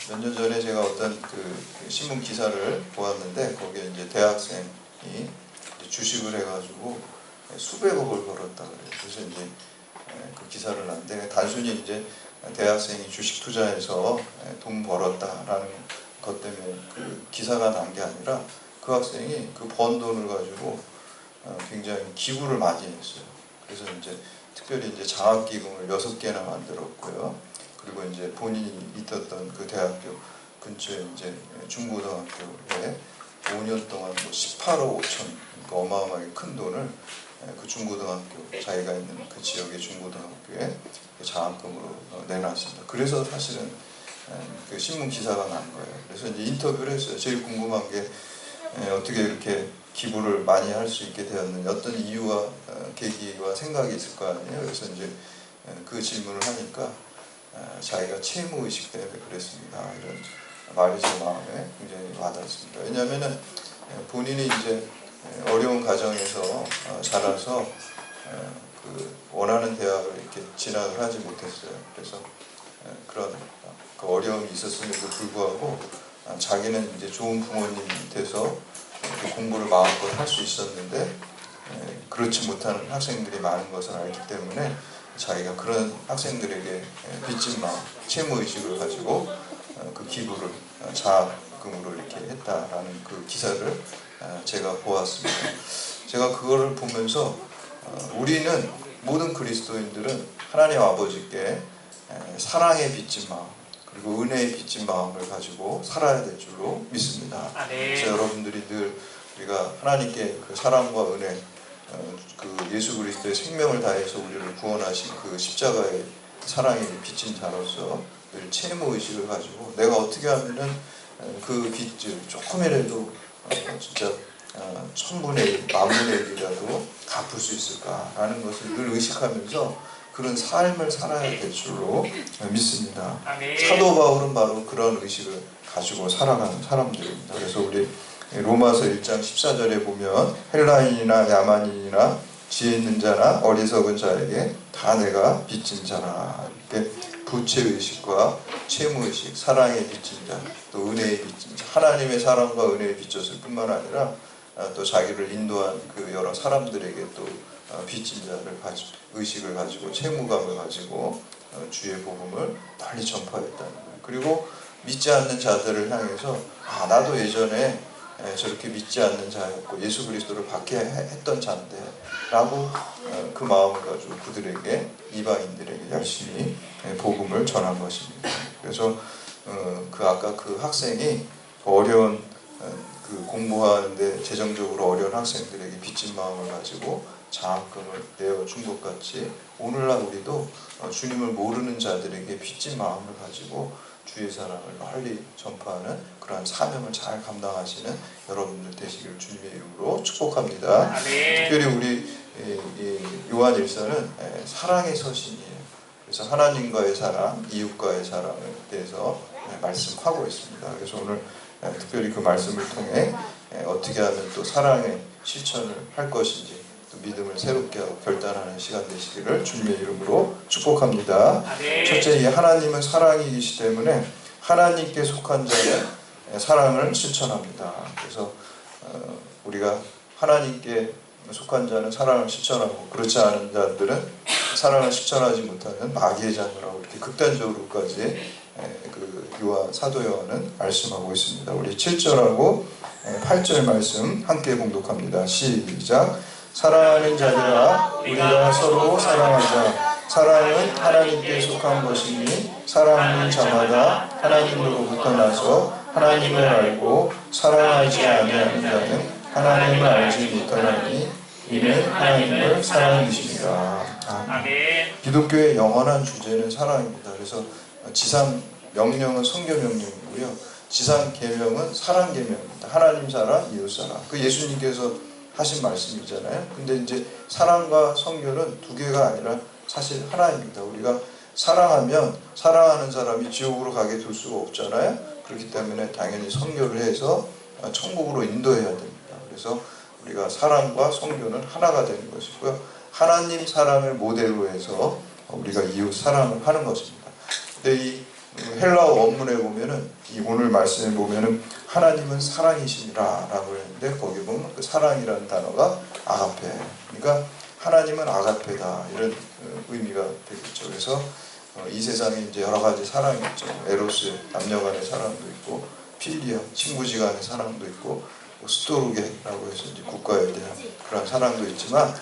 몇 년 전에 제가 어떤 그 신문 기사를 보았는데 거기에 이제 대학생이 이제 주식을 해가지고 수백억을 벌었다 그래요. 그래서 이제 그 기사를 났는데 단순히 이제 대학생이 주식 투자해서 돈 벌었다라는 것 때문에 그 기사가 난 게 아니라 그 학생이 그 번 돈을 가지고 굉장히 기부를 많이 했어요. 그래서 이제 특별히 이제 장학기금을 6개나 만들었고요. 그리고 이제 본인이 있었던 그 대학교 근처에 이제 중고등학교에 5년 동안 뭐 18억 5천, 그러니까 어마어마하게 큰 돈을 그 중고등학교, 자기가 있는 그 지역의 중고등학교에 장학금으로 내놨습니다. 그래서 사실은 그 신문 기사가 난 거예요. 그래서 이제 인터뷰를 했어요. 제일 궁금한 게 어떻게 이렇게 기부를 많이 할 수 있게 되었는지, 어떤 이유와 계기와 생각이 있을 거 아니에요. 그래서 이제 그 질문을 하니까 자기가 채무의식 때문에 그랬습니다. 이런 말이 제 마음에 굉장히 와닿습니다. 왜냐하면 본인이 이제 어려운 가정에서 자라서 그 원하는 대학을 이렇게 진학을 하지 못했어요. 그래서 그런 그 어려움이 있었음에도 불구하고 자기는 이제 좋은 부모님 밑에서 공부를 마음껏 할 수 있었는데 그렇지 못하는 학생들이 많은 것을 알기 때문에 자기가 그런 학생들에게 빚진 마음, 채무의식을 가지고 그 기부를 장학금으로 이렇게 했다라는 그 기사를 제가 보았습니다. 제가 그거를 보면서 우리는 모든 그리스도인들은 하나님 아버지께 사랑의 빚진 마음 그리고 은혜의 빚진 마음을 가지고 살아야 될 줄로 믿습니다. 그래서 여러분들이 늘 우리가 하나님께 그 사랑과 은혜, 그 예수 그리스도의 생명을 다해서 우리를 구원하신 그 십자가의 사랑에 빚진 자로서 늘 채무의식을 가지고 내가 어떻게 하면은 그 빚을 조금이라도 진짜 1000분의 1, 10,000분의 1이라도 갚을 수 있을까라는 것을 늘 의식하면서 그런 삶을 살아야 될 줄로 믿습니다. 사도 바울은 바로 그런 의식을 가지고 살아가는 사람들입니다. 그래서 우리 로마서 1장 14절에 보면 헬라인이나 야만인이나 지혜 있는 자나 어리석은 자에게 다 내가 빚진 자라, 이렇게 부채의식과 채무의식, 사랑의 빚진 자, 또 은혜의 빚진 자, 하나님의 사랑과 은혜의 빚졌을 뿐만 아니라 또 자기를 인도한 그 여러 사람들에게 또 빚진 자를 가지고 의식을 가지고 채무감을 가지고 주의 복음을 널리 전파했다는 거예요. 그리고 믿지 않는 자들을 향해서 나도 예전에 저렇게 믿지 않는 자였고 예수 그리스도를 받게 했던 자인데 라고 그 마음을 가지고 그들에게, 이방인들에게 열심히 복음을 전한 것입니다. 그래서 그 아까 그 학생이 어려운 그 공부하는데 재정적으로 어려운 학생들에게 빚진 마음을 가지고 장학금을 내어준 것 같이 오늘날 우리도 주님을 모르는 자들에게 빚진 마음을 가지고 주의 사랑을 널리 전파하는 그러한 사명을 잘 감당하시는 여러분들 되시기를 주님의 이름으로 축복합니다. 특별히 우리 요한 1서는 사랑의 서신이에요. 그래서 하나님과의 사랑, 이웃과의 사랑에 대해서 말씀하고 있습니다. 그래서 오늘 특별히 그 말씀을 통해 어떻게 하면 또 사랑의 실천을 할 것인지 또 믿음을 새롭게 하고 결단하는 시간 되시기를 주님의 이름으로 축복합니다. 첫째, 하나님은 사랑이시기 때문에 하나님께 속한 자는 사랑을 실천합니다. 그래서 우리가 하나님께 속한 자는 사랑을 실천하고 그렇지 않은 자들은 사랑을 실천하지 못하는 마귀의 자녀라고 이렇게 극단적으로까지 그 사도 요한은 말씀하고 있습니다. 우리 7절하고 8절 말씀 함께 봉독합니다. 시작. 사랑하는 자들아, 우리가 서로 사랑하자. 사랑은 하나님께 속한 것이니 사랑하는 자마다 하나님으로부터 나서 하나님을 알고 사랑하지 아니하는 자는 하나님을 알지 못하나니 이는 하나님을 사랑이십니다. 아멘. 기독교의 영원한 주제는 사랑입니다. 그래서 지상 명령은 성교 명령이고요. 지상 계명은 사랑 계명입니다. 하나님 사랑, 이웃 사랑. 그 예수님께서 하신 말씀이잖아요. 근데 이제 사랑과 성교는 두 개가 아니라 사실 하나입니다. 우리가 사랑하면 사랑하는 사람이 지옥으로 가게 둘 수가 없잖아요. 그렇기 때문에 당연히 성교를 해서 천국으로 인도해야 됩니다. 그래서 우리가 사랑과 성교는 하나가 되는 것이고요. 하나님 사랑을 모델로 해서 우리가 이웃 사랑을 하는 것입니다. 근데 이 헬라어 원문에 보면은 이 오늘 말씀에 보면은 하나님은 사랑이시니라라고 했는데 거기 보면 그 사랑이라는 단어가 아가페. 그러니까 하나님은 아가페다 이런 의미가 되겠죠. 그래서 이 세상에 이제 여러 가지 사랑이 있죠. 에로스 남녀간의 사랑도 있고 필리아 친구지간의 사랑도 있고 스토르게라고 해서 이제 국가에 대한 그런 사랑도 있지만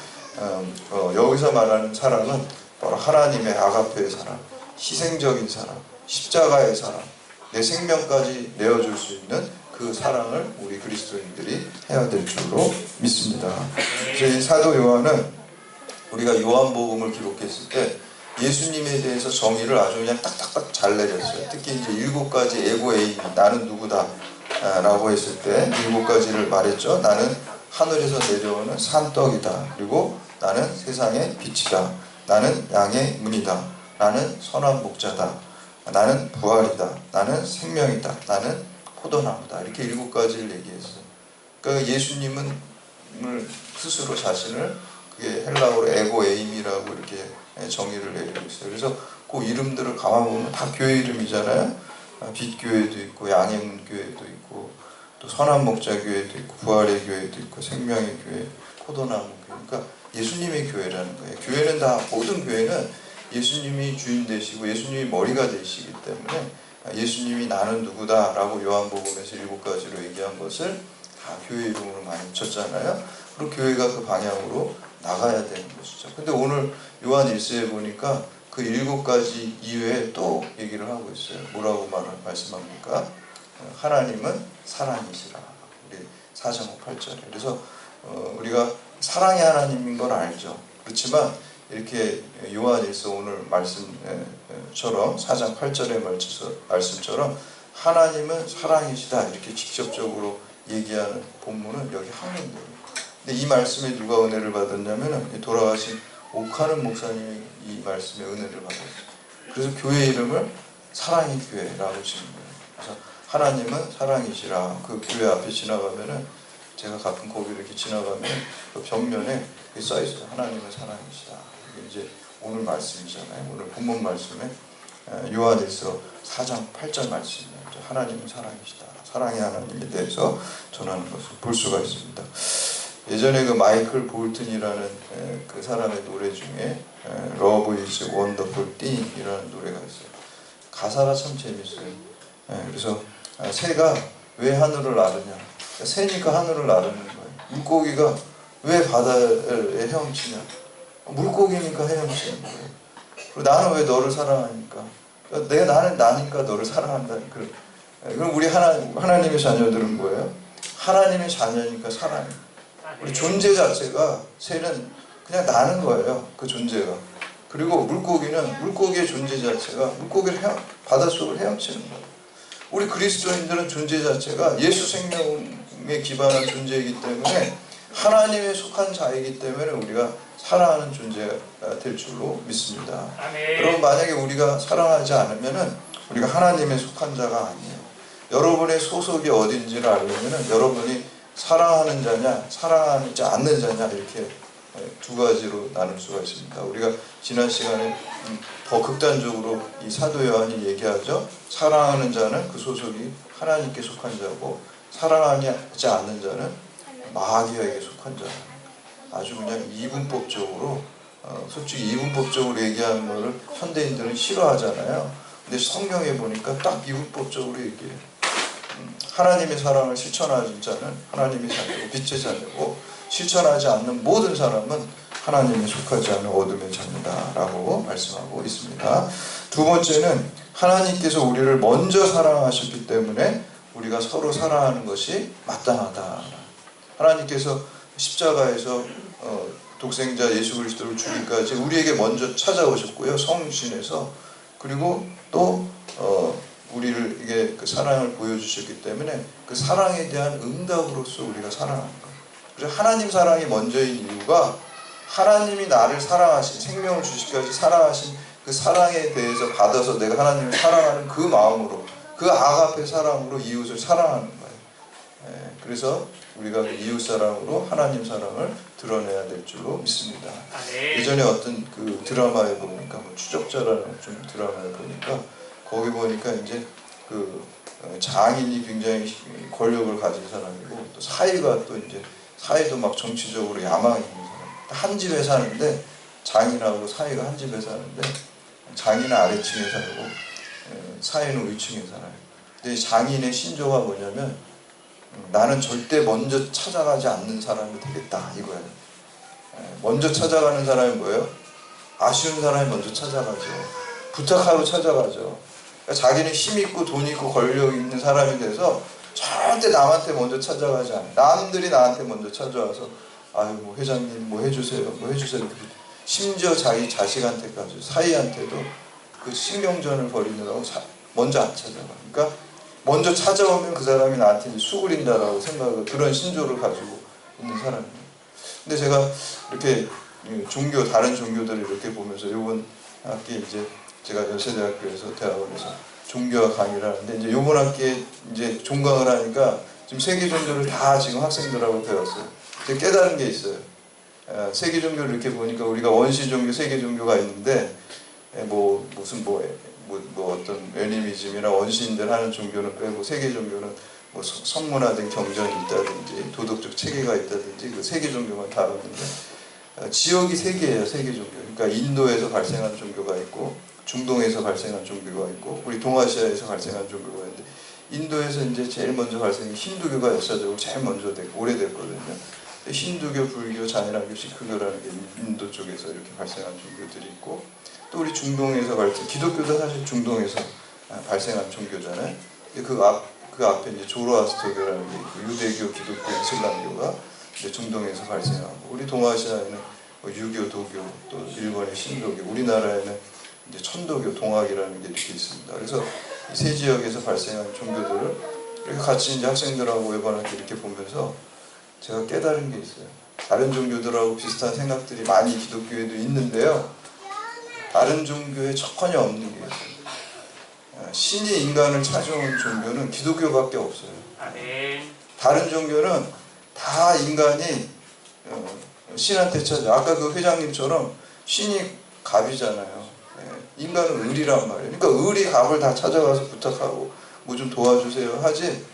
여기서 말하는 사랑은 바로 하나님의 아가페의 사랑, 희생적인 사랑, 십자가의 사랑, 내 생명까지 내어줄 수 있는 그 사랑을 우리 그리스도인들이 해야 될 줄로 믿습니다. 그래서 이 사도 요한은 우리가 요한복음을 기록했을 때 예수님에 대해서 정의를 아주 그냥 딱딱딱 잘 내렸어요. 특히 이제 7가지 에고 에이미, 나는 누구다 라고 했을 때 7가지를 말했죠. 나는 하늘에서 내려오는 산떡이다. 그리고 나는 세상의 빛이다. 나는 양의 문이다. 나는 선한 목자다. 나는 부활이다. 나는 생명이다. 나는 포도나무다. 이렇게 7가지를 얘기했어요. 그러니까 예수님은 스스로 자신을 그게 헬라어로 에고 에임이라고 이렇게 정의를 내리고 있어요. 그래서 그 이름들을 가만 보면 다 교회 이름이잖아요. 빛교회도 있고 양의 문 교회도 있고 또 선한 목자 교회도 있고 부활의 교회도 있고 생명의 교회, 포도나무 교회. 그러니까 예수님의 교회라는 거예요. 교회는 다 모든 교회는 예수님이 주인 되시고 예수님이 머리가 되시기 때문에 예수님이 나는 누구다 라고 요한복음에서 7가지로 얘기한 것을 다 교회 이름으로 많이 붙였잖아요. 그리고 교회가 그 방향으로 나가야 되는 것이죠. 근데 오늘 요한 1서에 보니까 그 7가지 이외에 또 얘기를 하고 있어요. 뭐라고 말씀합니까? 하나님은 사랑이시라. 우리 4장 8절에. 그래서 우리가 사랑의 하나님인 걸 알죠. 그렇지만 이렇게 요한 1서 오늘 말씀처럼 4장 8절의 말씀처럼 하나님은 사랑이시다 이렇게 직접적으로 얘기하는 본문은 여기 한문대로. 근데 이 말씀에 누가 은혜를 받았냐면 돌아가신 옥하는 목사님이 이 말씀에 은혜를 받았어요. 그래서 교회 이름을 사랑의 교회라고 지은 거예요. 그래서 하나님은 사랑이시라. 그 교회 앞에 지나가면은 제가 가끔 거기 이렇게 지나가면 그 벽면에 써 있어요. 하나님은 사랑이시다. 이게 이제 오늘 말씀이잖아요. 오늘 본문 말씀에 요한일서 4장 8절 말씀이에요. 하나님은 사랑이시다. 사랑의 하나님에 대해서 전하는 것을 볼 수가 있습니다. 예전에 그 마이클 볼튼이라는 그 사람의 노래 중에 Love is Wonderful Thing 이라는 노래가 있어요. 가사가 참 재밌어요. 그래서 새가 왜 하늘을 나르냐? 새니까 하늘을 나르는 거예요. 물고기가 왜 바다에 헤엄치냐? 물고기니까 헤엄치는 거예요. 그리고 나는 왜 너를 사랑하니까? 나는 나니까 너를 사랑한다는 그럼 우리 하나님의 자녀들은 뭐예요? 하나님의 자녀니까 사랑해요. 우리 존재 자체가 새는 그냥 나는 거예요. 그 존재가. 그리고 물고기의 존재 자체가 물고기를 바닷속을 헤엄치는 거예요. 우리 그리스도인들은 존재 자체가 예수 생명에 기반한 존재이기 때문에 하나님에 속한 자이기 때문에 우리가 사랑하는 존재가 될 줄로 믿습니다. 아멘. 여러분 만약에 우리가 사랑하지 않으면 우리가 하나님에 속한 자가 아니에요. 여러분의 소속이 어딘지를 알려면 여러분이 사랑하는 자냐 사랑하지 않는 자냐 이렇게 2가지로 나눌 수가 있습니다. 우리가 지난 시간에 더 극단적으로 이 사도 요한이 얘기하죠. 사랑하는 자는 그 소속이 하나님께 속한 자고 사랑하지 않는 자는 마귀에게 속한 자. 아주 그냥 이분법적으로 솔직히 이분법적으로 얘기하는 거를 현대인들은 싫어하잖아요. 근데 성경에 보니까 딱 이분법적으로 얘기해요. 하나님의 사랑을 실천하는 자는 하나님의 자녀고 빛의 자녀고 실천하지 않는 모든 사람은 하나님에 속하지 않은 어둠의 자녀다 라고 말씀하고 있습니다. 2번째는 하나님께서 우리를 먼저 사랑하셨기 때문에 우리가 서로 사랑하는 것이 마땅하다. 하나님께서 십자가에서 독생자 예수 그리스도를 주기까지 우리에게 먼저 찾아오셨고요. 성신에서. 그리고 또 우리를 이게 그 사랑을 보여주셨기 때문에 그 사랑에 대한 응답으로서 우리가 사랑하는 거예요. 그래서 하나님 사랑이 먼저인 이유가 하나님이 나를 사랑하신 생명을 주시기까지 사랑하신 그 사랑에 대해서 받아서 내가 하나님을 사랑하는 그 마음으로 그 아가페 사랑으로 이웃을 사랑하는 거예요. 그래서 우리가 이웃 사랑으로 하나님 사랑을 드러내야 될 줄로 믿습니다. 예전에 어떤 그 드라마에 보니까 추적자라는 좀 드라마에 보니까 거기 보니까 이제 그 장인이 굉장히 권력을 가진 사람이고 또 사위가 또 이제 사위도 막 정치적으로 야망이 있는 사람. 한 집에 사는데 장인하고 사위가 한 집에 사는데 장인은 아래층에 살고 사위는 위층에 살아요. 근데 장인의 신조가 뭐냐면 나는 절대 먼저 찾아가지 않는 사람이 되겠다 이거예요. 먼저 찾아가는 사람이 뭐예요? 아쉬운 사람이 먼저 찾아가죠. 부탁하고 찾아가죠. 그러니까 자기는 힘 있고 돈 있고 권력 있는 사람이 돼서 절대 남한테 먼저 찾아가지 않아요. 남들이 나한테 먼저 찾아와서 아유 뭐 회장님 뭐 해주세요 뭐 해주세요. 심지어 자기 자식한테까지 사위한테도 그 신경전을 벌이느라고 먼저 안 찾아가. 그러니까 먼저 찾아오면 그 사람이 나한테 이제 수그린다라고 생각을 그런 신조를 가지고 있는 사람이에요. 근데 제가 이렇게 종교 다른 종교들을 이렇게 보면서 이번 학기 이제 제가 연세대학교에서 대학원에서 종교와 강의를 하는데 이제 이번 학기에 이제 종강을 하니까 지금 세계 종교를 다 지금 학생들하고 배웠어요. 이제 깨달은 게 있어요. 세계 종교를 이렇게 보니까 우리가 원시 종교, 세계 종교가 있는데 뭐 무슨 뭐 어떤 애니미즘이나 원시인들 하는 종교는 빼고 세계 종교는 뭐 성문화된 경전이 있다든지 도덕적 체계가 있다든지 그 세계 종교만 다뤘는데 지역이 세 개예요. 세계 종교. 그러니까 인도에서 발생한 종교가 있고 중동에서 발생한 종교가 있고 우리 동아시아에서 발생한 종교가 있는데 인도에서 이제 제일 먼저 발생한 힌두교가 역사적으로 제일 먼저 됐고 오래됐거든요. 힌두교, 불교, 자이나교, 시크교라는 게 인도 쪽에서 이렇게 발생한 종교들이 있고 또 우리 중동에서 기독교도 사실 중동에서 발생한 종교잖아요. 그 앞에 이제 조로아스터교라는 게 있고 유대교, 기독교, 이슬람교가 이제 중동에서 발생하고 우리 동아시아에는 유교, 도교, 또 일본의 신도교, 우리나라에는 이제 천도교, 동학이라는 게 이렇게 있습니다. 그래서 이 세 지역에서 발생한 종교들을 이렇게 같이 이제 학생들하고 이번에 이렇게 보면서 제가 깨달은 게 있어요. 다른 종교들하고 비슷한 생각들이 많이 기독교에도 있는데요. 다른 종교에 전혀 없는 게 있어요. 신이 인간을 찾아온 종교는 기독교밖에 없어요. 다른 종교는 다 인간이 신한테 찾아. 아까 그 회장님처럼 신이 갑이잖아요. 인간은 을이란 말이에요. 그러니까 을이 갑을 다 찾아가서 부탁하고 뭐 좀 도와주세요 하지.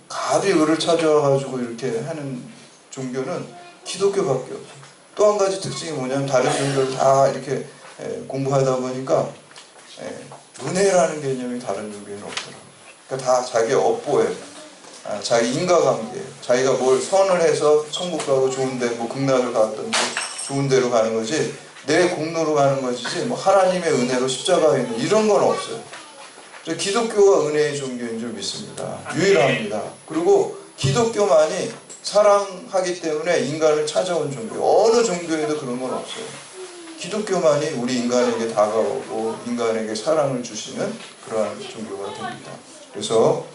갑이 을을 찾아와가지고 이렇게 하는 종교는 기독교밖에 없어요. 또 한 가지 특징이 뭐냐면 다른 종교를 다 이렇게 공부하다 보니까 은혜라는 개념이 다른 종교에는 없더라고요. 그러니까 다 자기 업보예요. 자기 인과관계예요. 자기가 뭘 선을 해서 천국 가고 좋은데 뭐 극락을 갔든지 좋은 데로 가는 거지 내 공로로 가는 것이지 뭐 하나님의 은혜로 십자가에 있는 이런 건 없어요. 그래서 기독교가 은혜의 종교인 줄 믿습니다. 유일합니다. 그리고 기독교만이 사랑하기 때문에 인간을 찾아온 종교. 어느 종교에도 그런 건 없어요. 기독교만이 우리 인간에게 다가오고 인간에게 사랑을 주시는 그러한 종교가 됩니다. 그래서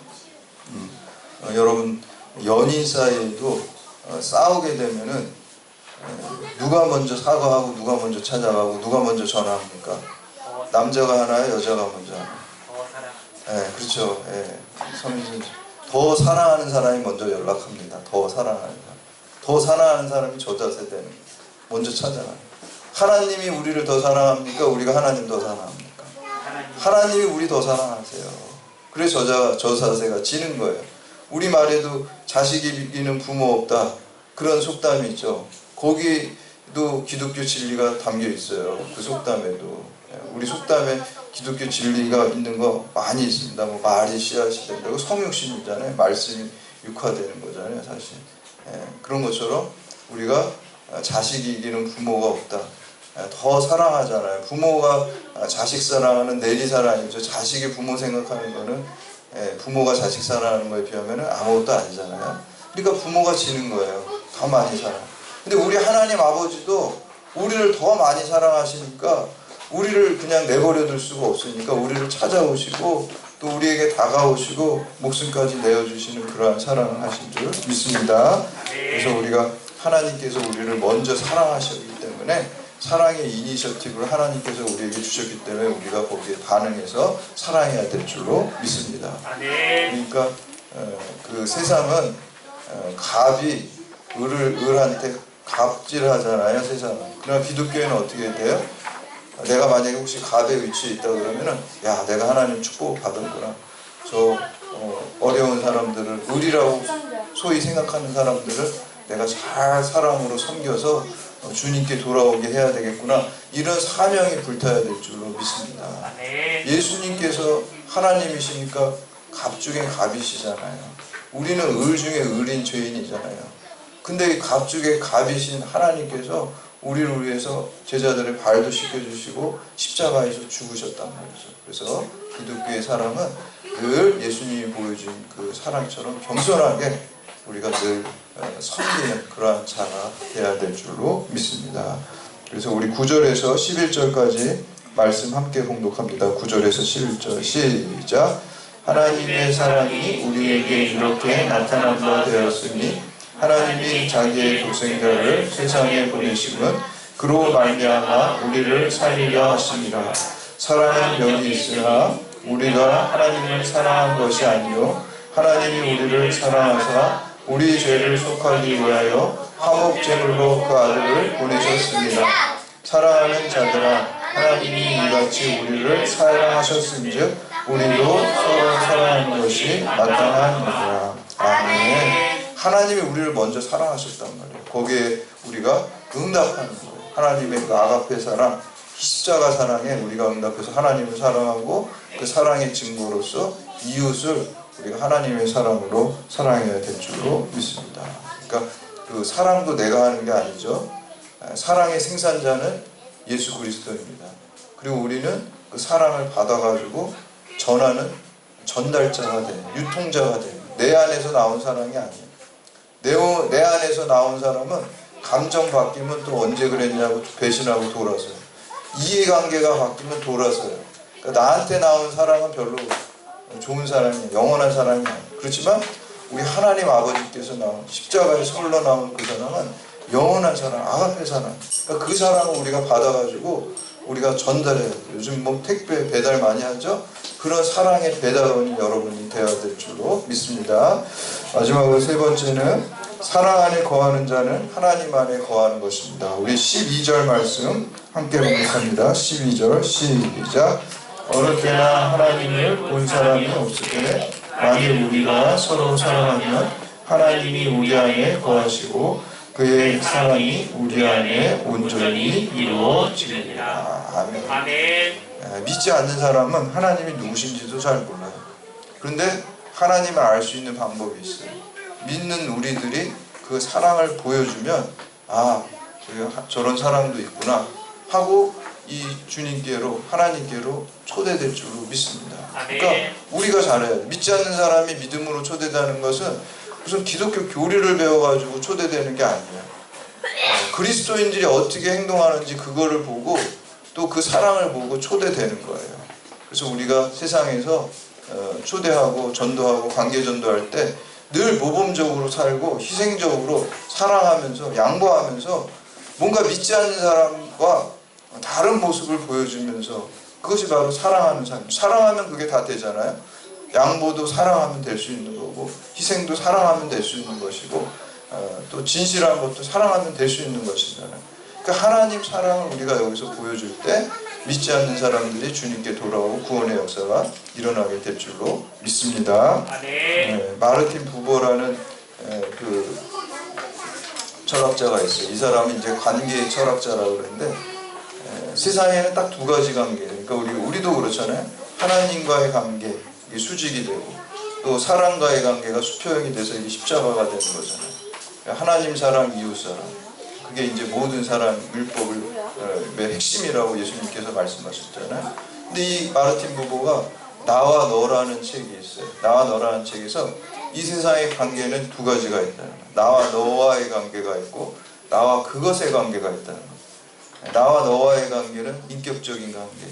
여러분 연인 사이에도 싸우게 되면은 누가 먼저 사과하고 누가 먼저 찾아가고 누가 먼저 전화합니까? 남자가 하나요? 여자가 먼저 하나요? 그렇죠. 더 사랑하는 사람이 먼저 연락합니다. 더 사랑하는 사람. 더 사랑하는 사람이 저자세대는 먼저 찾아가요. 하나님이 우리를 더 사랑합니까? 우리가 하나님 더 사랑합니까? 하나님이 우리 더 사랑하세요. 그래서 저자세가 지는 거예요. 우리 말에도 자식이 이기는 부모 없다. 그런 속담이 있죠. 거기도 기독교 진리가 담겨 있어요. 그 속담에도. 우리 속담에 기독교 진리가 있는 거 많이 있습니다. 뭐 말이 씨앗이 된다고 성육신이잖아요. 말씀이 육화되는 거잖아요. 사실. 그런 것처럼 우리가 자식이 이기는 부모가 없다. 더 사랑하잖아요. 부모가 자식 사랑하는 내리사랑이죠. 자식이 부모 생각하는 거는 부모가 자식 사랑하는 거에 비하면 아무것도 아니잖아요. 그러니까 부모가 지는 거예요. 더 많이 사랑. 근데 우리 하나님 아버지도 우리를 더 많이 사랑하시니까 우리를 그냥 내버려 둘 수가 없으니까 우리를 찾아오시고 또 우리에게 다가오시고 목숨까지 내어주시는 그러한 사랑을 하신 줄 믿습니다. 그래서 우리가 하나님께서 우리를 먼저 사랑하셨기 때문에 사랑의 이니셔티브를 하나님께서 우리에게 주셨기 때문에 우리가 거기에 반응해서 사랑해야 될 줄로 믿습니다. 그러니까 그 세상은 갑이 을한테 갑질하잖아요. 세상은. 그러나 기독교에는 어떻게 돼요? 내가 만약에 혹시 갑의 위치에 있다 그러면은 야 내가 하나님 축복 받은구나. 저 어려운 사람들을 의리라고 소위 생각하는 사람들을 내가 잘 사랑으로 섬겨서 주님께 돌아오게 해야 되겠구나. 이런 사명이 불타야 될 줄로 믿습니다. 예수님께서 하나님이시니까 갑 중에 갑이시잖아요. 우리는 을 중에 을인 죄인이잖아요. 근데 갑 중에 갑이신 하나님께서 우리를 위해서 제자들의 발도 씻겨주시고 십자가에서 죽으셨단 말이죠. 그래서 기독교의 사랑은 늘 예수님이 보여준 그 사랑처럼 겸손하게 우리가 늘 섬기는 그러한 자가 되어야 될 줄로 믿습니다. 그래서 우리 9절에서 11절까지 말씀 함께 봉독합니다. 9절에서 11절 시작. 하나님의 사랑이 우리에게 이렇게 나타난 바 되었으니 하나님이 자기의 독생자를 세상에 보내심은 그로 말미암아 우리를 살리려 하심이라. 사랑은 여기 있으나 우리가 하나님을 사랑한 것이 아니요 하나님이 우리를 사랑하사 우리 죄를 속하기 위하여 화목제물로 그 아들을 보내셨습니다. 사랑하는 자들아, 하나님이 이같이 우리를 사랑하셨은즉 우리도 서로 사랑하는 것이 마땅하니라. 아멘. 하나님이 우리를 먼저 사랑하셨단 말이에요. 거기에 우리가 응답하는 거예요. 하나님의 그 아가페 사랑, 십자가 사랑에 우리가 응답해서 하나님을 사랑하고 그 사랑의 증거로서 이웃을 우리가 하나님의 사랑으로 사랑해야 될 줄로 믿습니다. 그러니까 그 사랑도 내가 하는 게 아니죠. 사랑의 생산자는 예수 그리스도입니다. 그리고 우리는 그 사랑을 받아가지고 전하는 전달자가 돼, 유통자가 돼. 내 안에서 나온 사랑이 아니에요. 내 안에서 나온 사람은 감정 바뀌면 또 언제 그랬냐고 배신하고 돌아서요. 이해관계가 바뀌면 돌아서요. 그러니까 나한테 나온 사랑은 별로 좋은 사랑이에요. 영원한 사랑이 아니에요. 그렇지만 우리 하나님 아버지께서 나온 십자가에서 흘러나온 그 사랑은 영원한 사랑, 아가페 사랑. 그러니까 그 사랑을 우리가 받아가지고 우리가 전달해야 돼요. 요즘 뭐 택배 배달 많이 하죠? 그런 사랑의 배달원이 여러분이 되어야 될 줄로 믿습니다. 마지막으로 세 번째는 사랑 안에 거하는 자는 하나님 안에 거하는 것입니다. 우리 12절 말씀 함께 봉독합니다. 12절 시작. 어느 때나 하나님을 본 사람이 없을 때 만일 우리가 서로 사랑하면 하나님이 우리 안에 거하시고 그의 사랑이 우리 안에 온전히 이루어지느니라. 아멘. 아멘. 믿지 않는 사람은 하나님이 누구신지도 잘 몰라요. 그런데 하나님을 알 수 있는 방법이 있어요. 믿는 우리들이 그 사랑을 보여주면 아, 저런 사랑도 있구나 하고 이 주님께로 하나님께로 초대될 줄로 믿습니다. 그러니까 우리가 잘해야 돼. 믿지 않는 사람이 믿음으로 초대되는 것은 무슨 기독교 교리를 배워가지고 초대되는 게 아니에요. 그리스도인들이 어떻게 행동하는지 그거를 보고 또 그 사랑을 보고 초대되는 거예요. 그래서 우리가 세상에서 초대하고 전도하고 관계 전도할 때 늘 모범적으로 살고 희생적으로 사랑하면서 양보하면서 뭔가 믿지 않는 사람과 다른 모습을 보여주면서 그것이 바로 사랑하는 삶. 사랑하면 그게 다 되잖아요. 양보도 사랑하면 될 수 있는 거고 희생도 사랑하면 될 수 있는 것이고 또 진실한 것도 사랑하면 될 수 있는 것이잖아요. 그러니까 하나님 사랑을 우리가 여기서 보여줄 때 믿지 않는 사람들이 주님께 돌아오고 구원의 역사가 일어나게 될 줄로 믿습니다. 마르틴 부버라는 그 철학자가 있어요. 이 사람은 이제 관계의 철학자라고 그러는데 세상에는 딱 두 가지 관계예요. 그러니까 우리도 그렇잖아요. 하나님과의 관계, 이게 수직이 되고 또 사람과의 관계가 수평이 돼서 이게 십자가가 되는 거잖아요. 하나님 사랑, 이웃 사랑. 그게 이제 모든 사랑 율법의 핵심이라고 예수님께서 말씀하셨잖아요. 근데 이 마르틴 부버가 나와 너라는 책이 있어요. 나와 너라는 책에서 이 세상의 관계는 두 가지가 있다는 거예요. 나와 너와의 관계가 있고 나와 그것의 관계가 있다는 거예요. 나와 너와의 관계는 인격적인 관계,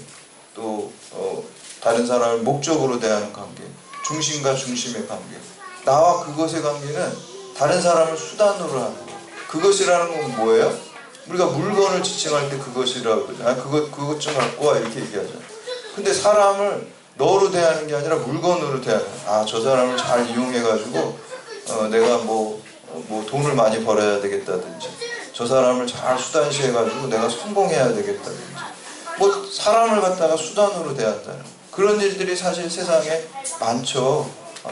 또 다른 사람을 목적으로 대하는 관계, 중심과 중심의 관계. 나와 그것의 관계는 다른 사람을 수단으로 하는 거예요. 그것이라는 건 뭐예요? 우리가 물건을 지칭할 때 그것이라고 그러죠. 그것 좀 갖고 와 이렇게 얘기하죠. 근데 사람을 너로 대하는 게 아니라 물건으로 대하는 거예요. 아, 저 사람을 잘 이용해가지고 내가 뭐 돈을 많이 벌어야 되겠다든지 저 사람을 잘 수단시해가지고 내가 성공해야 되겠다든지 뭐 사람을 갖다가 수단으로 대한다는 그런 일들이 사실 세상에 많죠.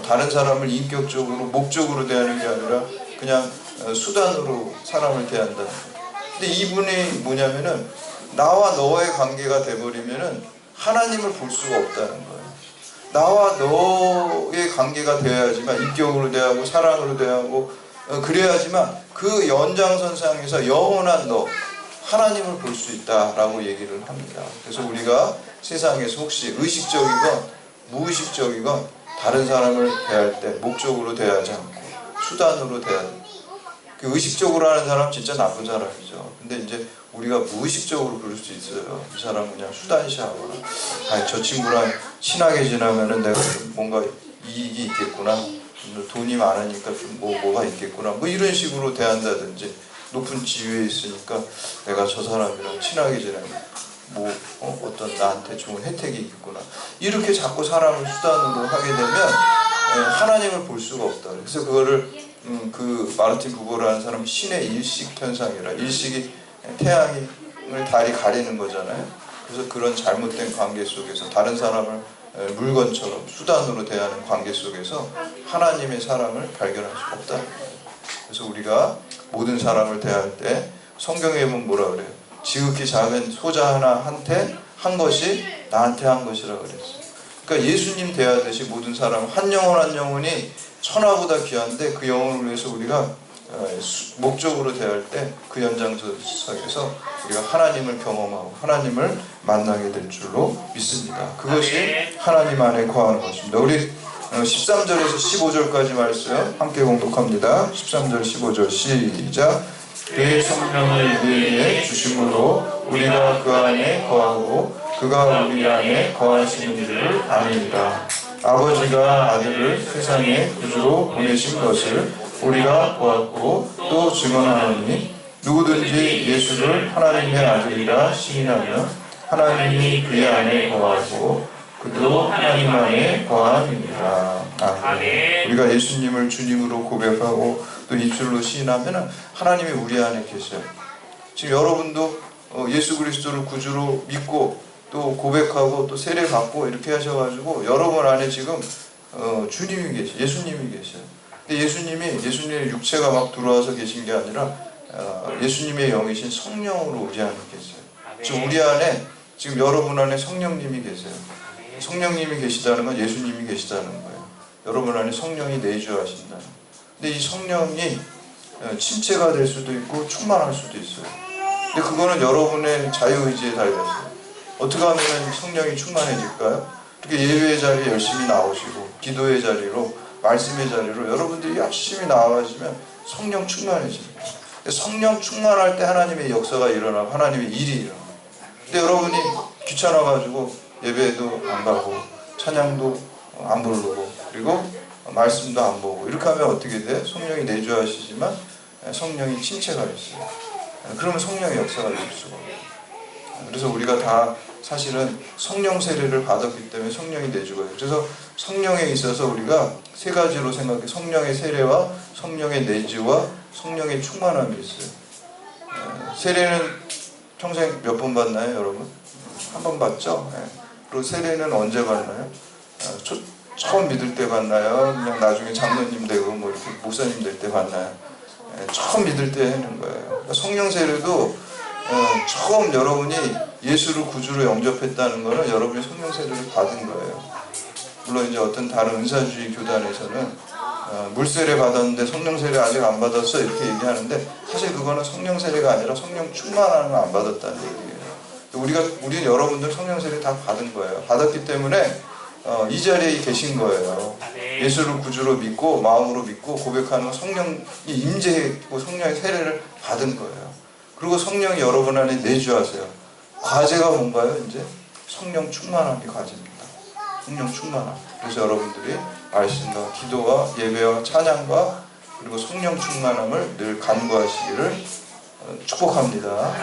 다른 사람을 인격적으로 목적으로 대하는 게 아니라 그냥 수단으로 사람을 대한다는 거예요. 근데 이분이 뭐냐면은 나와 너의 관계가 돼버리면은 하나님을 볼 수가 없다는 거예요. 나와 너의 관계가 되어야지만 인격으로 대하고 사랑으로 대하고 그래야지만 그 연장선상에서 영원한 너 하나님을 볼 수 있다라고 얘기를 합니다. 그래서 우리가 세상에서 혹시 의식적이건 무의식적이건 다른 사람을 대할 때 목적으로 대하지 않고 수단으로 대해야 돼요. 그 의식적으로 하는 사람은 진짜 나쁜 사람이죠. 근데 이제 우리가 무의식적으로 그럴 수 있어요. 이 사람은 그냥 수단시하거나 저 친구랑 친하게 지나면은 내가 뭔가 이익이 있겠구나, 돈이 많으니까 좀 뭐가 있겠구나, 뭐 이런 식으로 대한다든지, 높은 지위에 있으니까 내가 저 사람이랑 친하게 지내면 뭐 어떤 나한테 좋은 혜택이 있겠구나, 이렇게 자꾸 사람을 수단으로 하게 되면 하나님을 볼 수가 없다. 그래서 그거를 그 마르틴 부버라는 사람 신의 일식 현상이라, 일식이 태양을 달이 가리는 거잖아요. 그래서 그런 잘못된 관계 속에서 다른 사람을 물건처럼 수단으로 대하는 관계 속에서 하나님의 사랑을 발견할 수 없다는 거예요. 그래서 우리가 모든 사람을 대할 때 성경에 보면 뭐라 그래요? 지극히 작은 소자 하나한테 한 것이 나한테 한 것이라 그랬어요. 그러니까 예수님 대하듯이 모든 사람 한 영혼 한 영혼이 천하보다 귀한데 그 영혼을 위해서 우리가 목적으로 대할 때 그 연장선상에서 우리가 하나님을 경험하고 하나님을 만나게 될 줄로 믿습니다. 그것이 하나님 안에 거하는 것입니다. 우리 13절에서 15절까지 말씀 함께 공독합니다. 13절 15절 시작. 그의 성령을 우리에게 주심으로 우리가 그 안에 거하고 그가 우리 안에 거하시는 줄을 아니라. 아버지가 아들을 세상에 구주로 보내신 것을 우리가 보았고 또 증언하노니 누구든지 예수를 하나님의 아들이라 시인하면 하나님이 그의 안에 거하고 그도 하나님 안에 거함이니라. 아멘. 우리가 예수님을 주님으로 고백하고 또 입술로 시인하면 하나님이 우리 안에 계셔요. 지금 여러분도 예수 그리스도를 구주로 믿고 또 고백하고 또 세례 받고 이렇게 하셔가지고 여러분 안에 지금 주님이 계셔요. 예수님이 계셔요. 근데 예수님의 육체가 막 들어와서 계신 게 아니라 예수님의 영이신 성령으로 우리 안에 계세요. 지금 우리 안에 지금 여러분 안에 성령님이 계세요. 성령님이 계시다는 건 예수님이 계시다는 거예요. 여러분 안에 성령이 내주하신다는 거예요. 근데 이 성령이 침체가 될 수도 있고 충만할 수도 있어요. 근데 그거는 여러분의 자유의지에 달렸어요. 어떻게 하면 성령이 충만해질까요? 이렇게 예배의 자리에 열심히 나오시고 기도의 자리로 말씀의 자리로 여러분들이 열심히 나와가시면 성령 충만해집니다. 성령 충만할 때 하나님의 역사가 일어나고 하나님의 일이 일어나요. 근데 여러분이 귀찮아가지고 예배도 안 가고 찬양도 안 부르고 그리고 말씀도 안 보고 이렇게 하면 어떻게 돼? 성령이 내주하시지만 성령이 침체가 있어요. 그러면 성령의 역사가 될 수가 없어요. 그래서 우리가 다 사실은 성령 세례를 받았기 때문에 성령이 내주거든요. 그래서 성령에 있어서 우리가 세 가지로 생각해. 성령의 세례와 성령의 내주와 성령의 충만함이 있어요. 세례는 평생 몇 번 받나요, 여러분? 한 번 받죠? 그리고 세례는 언제 받나요? 처음 믿을 때 받나요? 그냥 나중에 장로님 되고 뭐 이렇게 목사님 될 때 받나요? 처음 믿을 때 하는 거예요. 그러니까 성령 세례도 처음 여러분이 예수를 구주로 영접했다는 거는 여러분이 성령 세례를 받은 거예요. 물론 이제 어떤 다른 은사주의 교단에서는 물 세례 받았는데 성령 세례 아직 안 받았어 이렇게 얘기하는데 사실 그거는 성령 세례가 아니라 성령 충만하는 거 안 받았다는 얘기예요. 우리는 여러분들 성령 세례 다 받은 거예요. 받았기 때문에 이 자리에 계신 거예요. 예수를 구주로 믿고 마음으로 믿고 고백하는 성령이 임재했고 성령의 세례를 받은 거예요. 그리고 성령이 여러분 안에 내주하세요. 과제가 뭔가요? 이제 성령 충만함이 과제입니다. 성령 충만함. 그래서 여러분들이 말씀과 기도와 예배와 찬양과 그리고 성령 충만함을 늘 간구하시기를 축복합니다.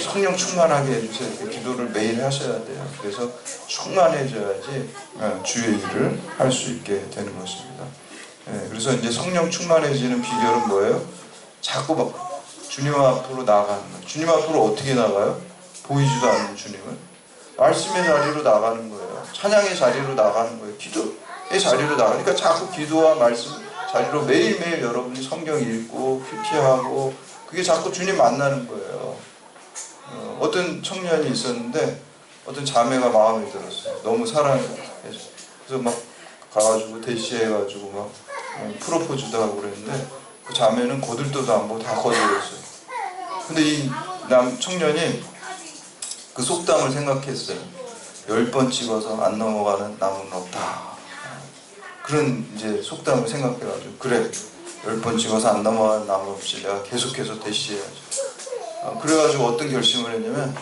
성령 충만하게 해주세요. 이렇게 기도를 매일 하셔야 돼요. 그래서 충만해져야지 주의 일을 할 수 있게 되는 것입니다. 그래서 이제 성령 충만해지는 비결은 뭐예요? 자꾸 막 주님 앞으로 나아가는 거예요. 주님 앞으로 어떻게 나가요? 보이지도 않는 주님을 말씀의 자리로 나가는 거예요. 찬양의 자리로 나가는 거예요. 기도의 자리로 나가니까 자꾸 기도와 말씀 자리로 매일매일 여러분이 성경 읽고 큐티하고 그게 자꾸 주님 만나는 거예요. 어떤 청년이 있었는데 어떤 자매가 마음에 들었어요. 너무 사랑해서. 그래서 막 가가지고 대시해가지고 막 프로포즈도 하고 그랬는데 그 자매는 거들떠도 안 보고 다 거절했어요. 근데 이 청년이 그 속담을 생각했어요. 10번 찍어서 안 넘어가는 나무는 없다. 그런 이제 속담을 생각해가지고 그래 10번 찍어서 안 넘어가는 나무 없이 내가 계속해서 대시해야지. 그래가지고 어떤 결심을 했냐면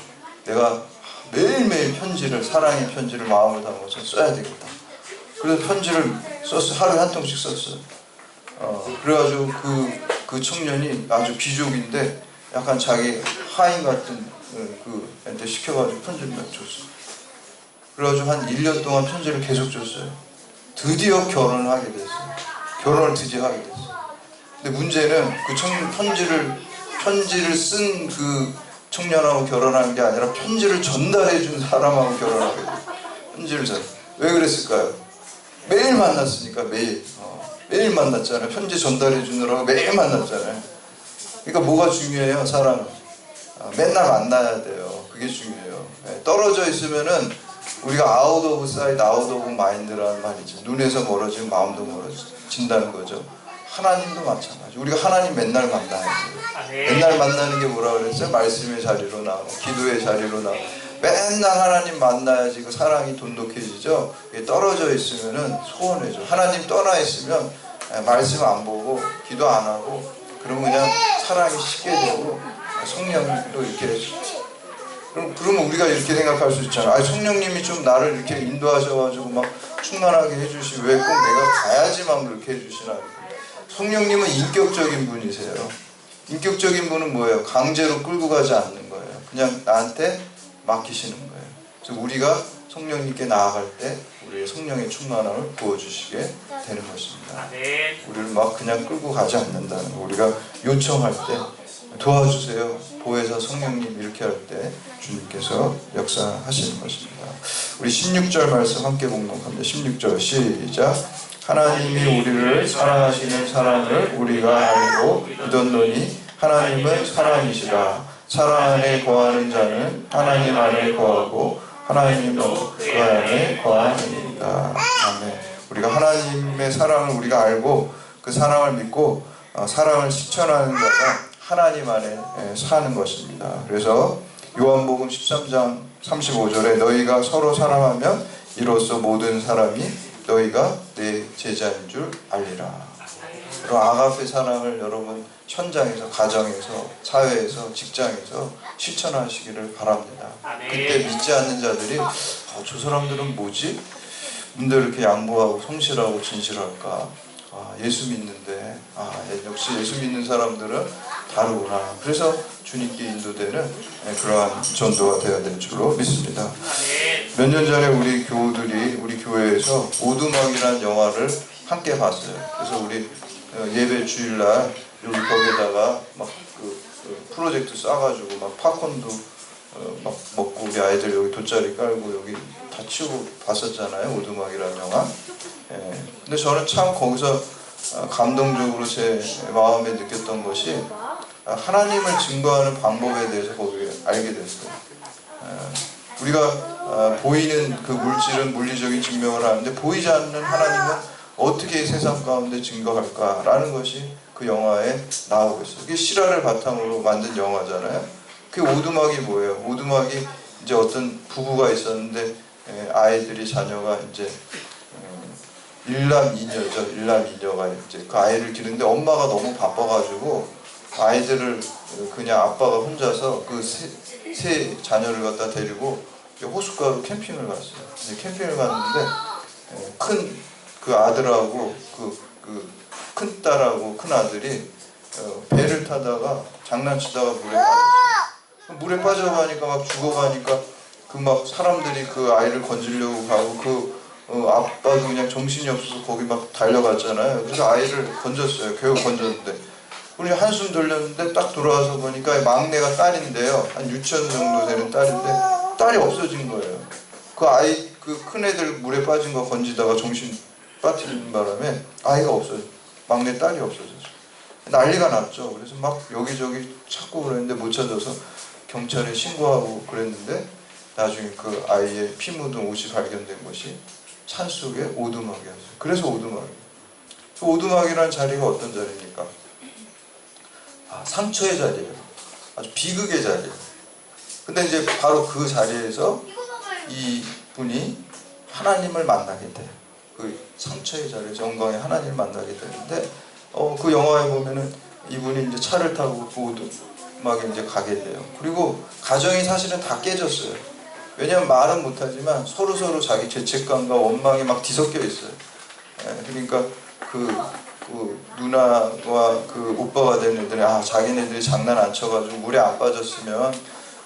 내가 매일매일 편지를 사랑의 편지를 마음을 담아서 써야 되겠다. 그래서 편지를 썼어요. 하루에 한 통씩 썼어요. 그래가지고 그 청년이 아주 귀족인데 약간 자기 하인 같은 애한테 시켜가지고 편지를 막 줬어요. 그래가지고 한 1년 동안 편지를 계속 줬어요. 드디어 결혼을 하게 됐어요. 결혼을 드디어 하게 됐어요. 근데 문제는 그 편지를 쓴 그 청년하고 결혼하는 게 아니라 편지를 전달해 준 사람하고 결혼하게 됐어요. 편지를 왜 그랬을까요? 매일 만났으니까 매일 만났잖아요. 편지 전달해 주느라고 매일 만났잖아요. 그러니까 뭐가 중요해요? 사랑은 맨날 만나야 돼요. 그게 중요해요. 떨어져 있으면은 우리가 아웃 오브 사이트, 아웃 오브 마인드라는 말이 있죠. 눈에서 멀어지면 마음도 멀어진다는 거죠. 하나님도 마찬가지. 우리가 하나님 맨날 만나야 돼요. 맨날 만나는 게 뭐라 그랬어요? 말씀의 자리로 나오고 기도의 자리로 나오고 맨날 하나님 만나야지 그 사랑이 돈독해지죠. 떨어져 있으면은 소원해져. 하나님 떠나 있으면 말씀 안 보고 기도 안 하고 그러면 그냥 사랑이 식게 되고 성령도 이렇게 그러면 우리가 이렇게 생각할 수 있잖아. 성령님이 좀 나를 이렇게 인도하셔가지고 막 충만하게 해주시 왜 꼭 내가 가야지만 그렇게 해주시나. 성령님은 인격적인 분이세요. 인격적인 분은 뭐예요? 강제로 끌고 가지 않는 거예요. 그냥 나한테 맡기시는 거예요. 그래서 우리가 성령님께 나아갈 때 우리의 성령의 충만함을 부어주시게 되는 것입니다. 우리를 막 그냥 끌고 가지 않는다는 거. 우리가 요청할 때 도와주세요. 보혜사 성령님 이렇게 할 때 주님께서 역사하시는 것입니다. 우리 16절 말씀 함께 봉독합니다. 16절 시작. 하나님이 우리를 사랑하시는 사랑을 우리가 알고 믿었노니 하나님은 사랑이시라. 사랑 안에 거하는 자는 하나님 안에 거하고 하나님은 그 안에 거하느니라. 아멘. 우리가 하나님의 사랑을 우리가 알고 그 사랑을 믿고 사랑을 실천하는 자가 하나님 안에 사는 것입니다. 그래서 요한복음 13장 35절에 너희가 서로 사랑하면 이로써 모든 사람이 너희가 내 제자인 줄 알리라. 그럼 아가페 사랑을 여러분 현장에서, 가정에서, 사회에서, 직장에서 실천하시기를 바랍니다. 그때 믿지 않는 자들이 저 사람들은 뭐지? 근데 이렇게 양보하고 성실하고 진실할까? 예수 믿는데 역시 예수 믿는 사람들은 다르구나. 그래서 주님께 인도되는 그러한 전도가 되어야 될 줄로 믿습니다. 몇 년 전에 우리 교우들이 우리 교회에서 오두막이라는 영화를 함께 봤어요. 그래서 우리 예배 주일날 여기 거기에다가 막 그 프로젝트 싸가지고 막 팝콘도 막 먹고 우리 아이들 여기 돗자리 깔고 여기 다 치우고 봤었잖아요. 오두막이라는 영화. 근데 저는 참 거기서 감동적으로 제 마음에 느꼈던 것이 하나님을 증거하는 방법에 대해서 거기에 알게 됐어요. 우리가 보이는 그 물질은 물리적인 증명을 하는데 보이지 않는 하나님은 어떻게 세상 가운데 증거할까라는 것이 그 영화에 나오고 있어요. 그게 실화를 바탕으로 만든 영화잖아요. 그 오두막이 뭐예요? 오두막이 이제 어떤 부부가 있었는데 아이들이 자녀가 이제 일남이녀죠. 일남이녀가 이제 그 아이를 기르는데 엄마가 너무 바빠가지고 아이들을 그냥 아빠가 혼자서 그 세 자녀를 갖다 데리고 호숫가로 캠핑을 갔어요. 캠핑을 갔는데 큰 그 아들하고 그 큰 딸하고 큰 아들이 배를 타다가 장난치다가 물에 빠졌어요. 물에 빠져가니까 막 죽어가니까 그 막 사람들이 그 아이를 건지려고 가고 그 아빠도 그냥 정신이 없어서 거기 막 달려갔잖아요. 그래서 아이를 건졌어요. 겨우 건졌는데 우리 한숨 돌렸는데 딱 돌아와서 보니까 막내가 딸인데요. 한 유치원 정도 되는 딸인데 딸이 없어진 거예요. 그 아이 그 큰 애들 물에 빠진 거 건지다가 정신 빠뜨리는 바람에 아이가 없어요. 막내 딸이 없어졌어요. 난리가 났죠. 그래서 막 여기저기 찾고 그랬는데 못 찾아서 경찰에 신고하고 그랬는데 나중에 그 아이의 피 묻은 옷이 발견된 것이 산속에 오두막이었어요. 그래서 오두막이에요. 그 오두막이라는 자리가 어떤 자리입니까? 상처의 자리예요. 아주 비극의 자리예요. 근데 이제 바로 그 자리에서 이 분이 하나님을 만나게 돼요. 그 상처의 자리에서 영광의 하나님을 만나게 되는데 그 영화에 보면은 이분이 이제 차를 타고 그 오두막에 이제 가게 돼요. 그리고 가정이 사실은 다 깨졌어요. 왜냐하면 말은 못하지만 서로 자기 죄책감과 원망이 막 뒤섞여 있어요. 그러니까 그 누나와 그 오빠가 되는 애들이 자기네들이 장난 안 쳐가지고 물에 안 빠졌으면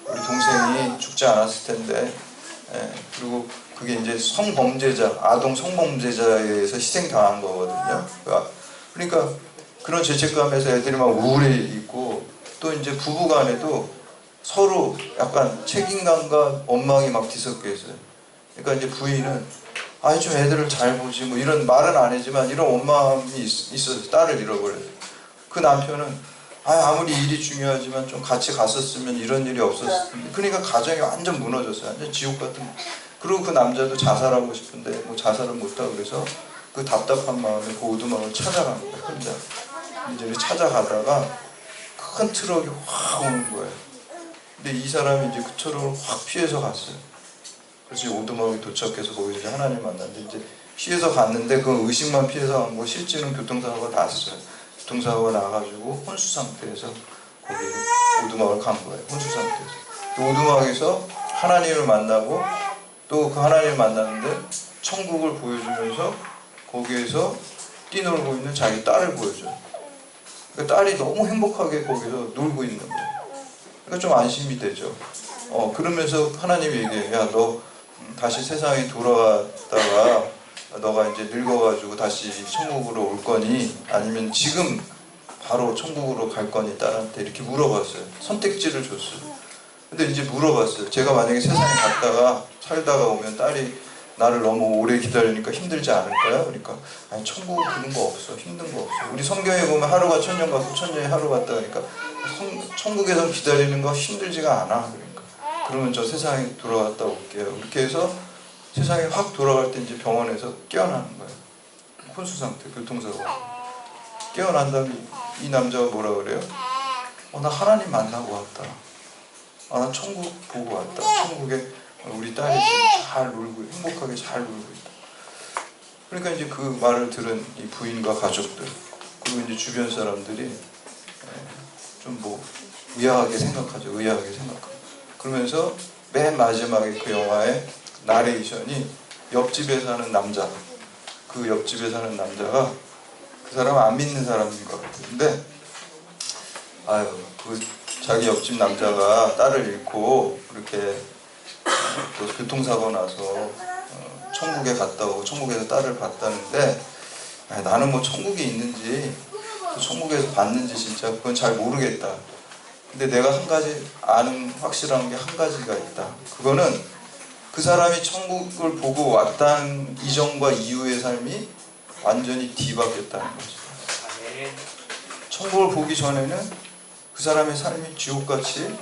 우리 동생이 죽지 않았을 텐데. 그리고 그게 이제 성범죄자, 아동 성범죄자에 의해서 희생당한 거거든요. 그러니까 그런 죄책감에서 애들이 막 우울해 있고, 또 이제 부부간에도 서로 약간 책임감과 원망이 막 뒤섞여 있어요. 그러니까 이제 부인은 좀 애들을 잘 보지 뭐 이런 말은 안 하지만 이런 원망이 있어서 딸을 잃어버려요. 그 남편은 아무리 일이 중요하지만 좀 같이 갔었으면 이런 일이 없었을 텐데. 그러니까 가정이 완전 무너졌어요. 완전 지옥 같은. 그리고 그 남자도 자살하고 싶은데 뭐 자살을 못하고 그래서 그 답답한 마음에 그 오두막을 찾아간 거예요. 혼자. 이제 찾아가다가 큰 트럭이 확 오는 거예요. 근데 이 사람이 이제 그 트럭을 확 피해서 갔어요. 그래서 오두막에 도착해서 거기서 이제 하나님 만났는데 이제 피해서 갔는데 그 의식만 피해서 간 거 실제는 교통사고가 났어요. 교통사고가 나가지고 혼수 상태에서 거기 오두막을 간 거예요. 혼수 상태에서. 오두막에서 하나님을 만나고 또 그 하나님을 만났는데 천국을 보여주면서 거기에서 뛰놀고 있는 자기 딸을 보여줘요. 그 딸이 너무 행복하게 거기서 놀고 있는 거예요. 그러니까 좀 안심이 되죠. 그러면서 하나님이 얘기해요. 야, 너 다시 세상에 돌아왔다가 너가 이제 늙어가지고 다시 천국으로 올 거니 아니면 지금 바로 천국으로 갈 거니 딸한테 이렇게 물어봤어요. 선택지를 줬어요. 근데 이제 물어봤어요. 제가 만약에 세상에 갔다가 살다가 오면 딸이 나를 너무 오래 기다리니까 힘들지 않을까요? 그러니까 아니 천국 그런 거 없어. 힘든 거 없어. 우리 성경에 보면 하루가 천년 같고 천년이 하루 같다 그러니까 천국에서 기다리는 거 힘들지가 않아. 그러니까 그러면 저 세상에 돌아갔다 올게요. 이렇게 해서 세상에 확 돌아갈 때 이제 병원에서 깨어나는 거예요. 혼수 상태, 교통사고. 깨어난 다음에 이 남자가 뭐라 그래요? 나 하나님 만나고 왔다. 나 천국 보고 왔다. 천국에 우리 딸이 잘 놀고 행복하게 잘 놀고 있다. 그러니까 이제 그 말을 들은 이 부인과 가족들 그리고 이제 주변 사람들이 좀 뭐 의아하게 생각하죠. 의아하게 생각하고 그러면서 맨 마지막에 그 영화의 나레이션이 옆집에 사는 남자, 그 옆집에 사는 남자가 그 사람은 안 믿는 사람인 것 같은데 그 자기 옆집 남자가 딸을 잃고 그렇게 또 교통사고 나서 천국에 갔다 오고 천국에서 딸을 봤다는데 나는 뭐 천국이 있는지 또 천국에서 봤는지 진짜 그건 잘 모르겠다. 근데 내가 한 가지 아는 확실한 게 한 가지가 있다. 그거는 그 사람이 천국을 보고 왔다는 이전과 이후의 삶이 완전히 뒤바뀌었다는 거죠. 천국을 보기 전에는 그 사람의 삶이 지옥같이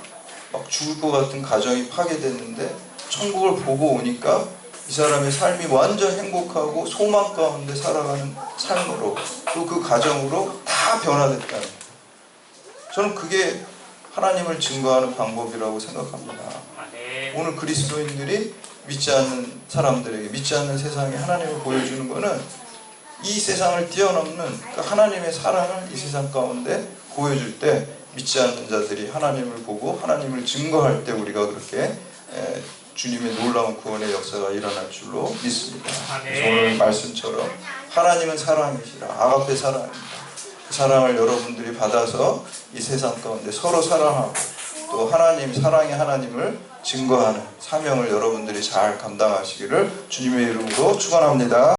막 죽을 것 같은 가정이 파괴됐는데 천국을 보고 오니까 이 사람의 삶이 완전 행복하고 소망 가운데 살아가는 삶으로 또 그 가정으로 다 변화됐다는 거예요. 저는 그게 하나님을 증거하는 방법이라고 생각합니다. 오늘 그리스도인들이 믿지 않는 사람들에게 믿지 않는 세상에 하나님을 보여주는 것은 이 세상을 뛰어넘는 그 하나님의 사랑을 이 세상 가운데 보여줄 때 믿지 않는 자들이 하나님을 보고 하나님을 증거할 때 우리가 그렇게 주님의 놀라운 구원의 역사가 일어날 줄로 믿습니다. 그래서 오늘 말씀처럼 하나님은 사랑이시라. 아가페 사랑입니다. 그 사랑을 여러분들이 받아서 이 세상 가운데 서로 사랑하고 또 하나님 사랑의 하나님을 증거하는 사명을 여러분들이 잘 감당하시기를 주님의 이름으로 축원합니다.